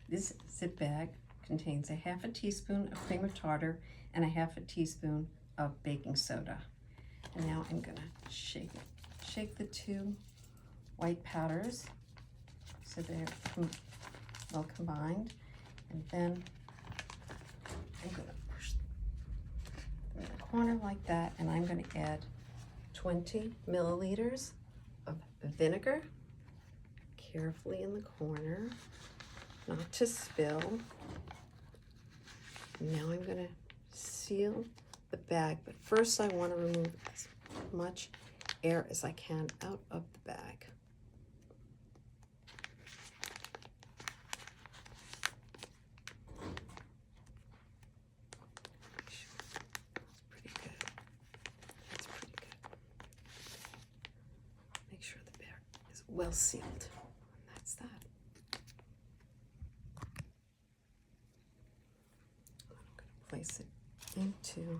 This zip bag contains a half a teaspoon of cream of tartar and a half a teaspoon of baking soda. And now I'm gonna shake it. Shake the two white powders so they're well combined. And then I'm gonna push them in the corner like that, and I'm gonna add 20 milliliters of vinegar, carefully in the corner, not to spill. Now I'm gonna seal the bag, but first I want to remove as much air as I can out of the bag. It's pretty good. That's pretty good. Make sure the bag is well sealed. And that's that. I'm going to place it into